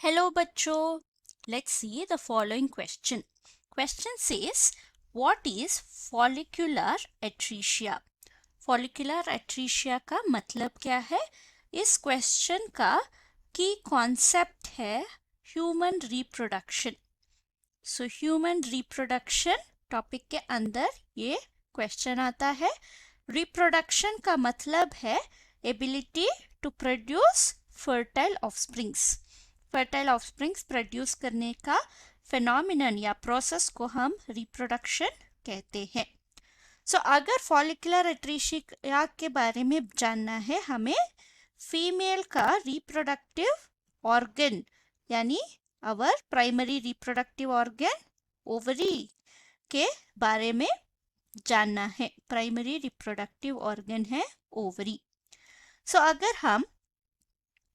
Hello बच्चों, let's see the following question. Question says, what is follicular atresia? Follicular atresia का मतलब क्या है? इस क्वेश्चन का की कॉन्सेप्ट है human reproduction. So human reproduction topic के अंदर ये क्वेश्चन आता है. रिप्रोडक्शन का मतलब है ability to produce fertile offsprings. Fertile offsprings produce करने का फेनोमिनन या प्रोसेस को हम रिप्रोडक्शन कहते हैं. सो अगर फॉलिकुलर एट्रेशिया के बारे में जानना है हमें फीमेल का रिप्रोडक्टिव ऑर्गन यानी our primary reproductive organ ovary के बारे में जानना है. प्राइमरी रिप्रोडक्टिव ऑर्गन है ओवरी. सो अगर हम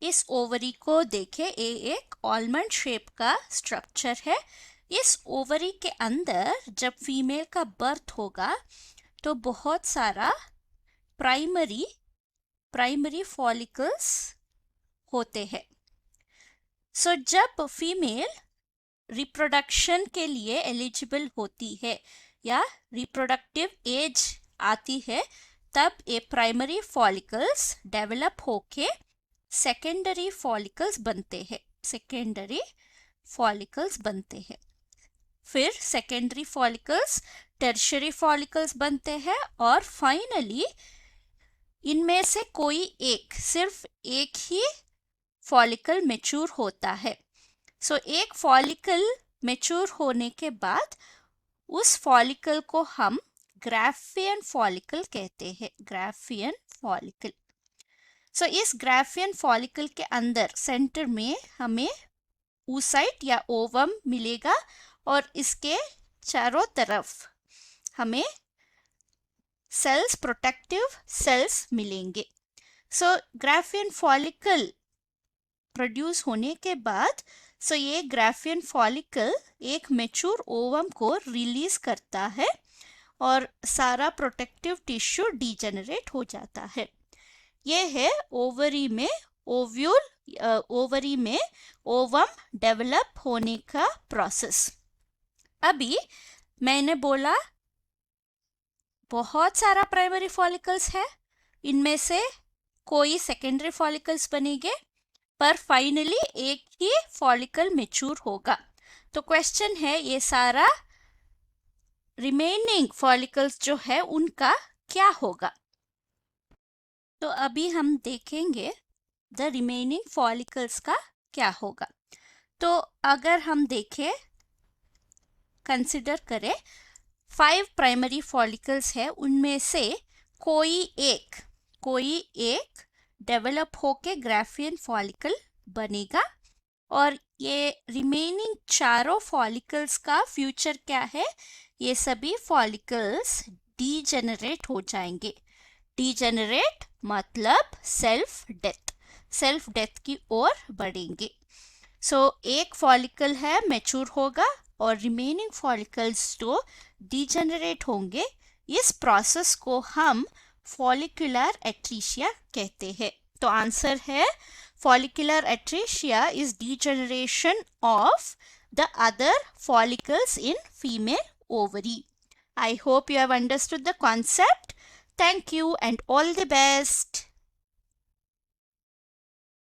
इस ओवरी को देखें, ये एक आलमंड शेप का स्ट्रक्चर है. इस ओवरी के अंदर जब फीमेल का बर्थ होगा तो बहुत सारा प्राइमरी फॉलिकल्स होते हैं. सो जब फीमेल रिप्रोडक्शन के लिए एलिजिबल होती है या रिप्रोडक्टिव एज आती है तब ये प्राइमरी फॉलिकल्स डेवलप होके सेकेंडरी फॉलिकल्स बनते हैं. फिर सेकेंडरी फॉलिकल्स टर्शियरी फॉलिकल्स बनते हैं और फाइनली इनमें से कोई सिर्फ एक ही फॉलिकल मैच्योर होता है. सो एक फॉलिकल मैच्योर होने के बाद उस फॉलिकल को हम ग्राफियन फॉलिकल कहते हैं. Graafian follicle. सो इस ग्राफियन फॉलिकल के अंदर सेंटर में हमें oocyte या ओवम मिलेगा और इसके चारों तरफ हमें सेल्स, प्रोटेक्टिव सेल्स मिलेंगे. सो ग्राफियन फॉलिकल प्रोड्यूस होने के बाद ये ग्राफियन फॉलिकल एक मैच्योर ओवम को रिलीज करता है और सारा प्रोटेक्टिव टिश्यू डीजेनरेट हो जाता है. ये है ओवरी में ओवम डेवलप होने का प्रोसेस. अभी मैंने बोला बहुत सारा प्राइमरी फॉलिकल्स है, इनमें से कोई सेकेंडरी फॉलिकल्स बनेंगे पर फाइनली एक ही फॉलिकल मैच्योर होगा. तो क्वेश्चन है ये सारा रिमेनिंग फॉलिकल्स जो है उनका क्या होगा. तो अभी हम देखेंगे द रिमेनिंग फॉलिकल्स का क्या होगा. तो अगर हम देखें, कंसिडर करें 5 प्राइमरी फॉलिकल्स है, उनमें से कोई एक डेवलप होके ग्राफियन फॉलिकल बनेगा और ये रिमेनिंग चारों फॉलिकल्स का फ्यूचर क्या है, ये सभी फॉलिकल्स डीजेनरेट हो जाएंगे. डीजेनरेट मतलब सेल्फ डेथ की ओर बढ़ेंगे. सो एक फॉलिकल है मैच्योर होगा और रिमेनिंग फॉलिकल्स जो डीजेनरेट होंगे, इस प्रोसेस को हम फॉलिकुलर एट्रेशिया कहते हैं. तो आंसर है follicular atresia is degeneration of the other follicles in female ovary. I hope you have understood the concept. Thank you and all the best.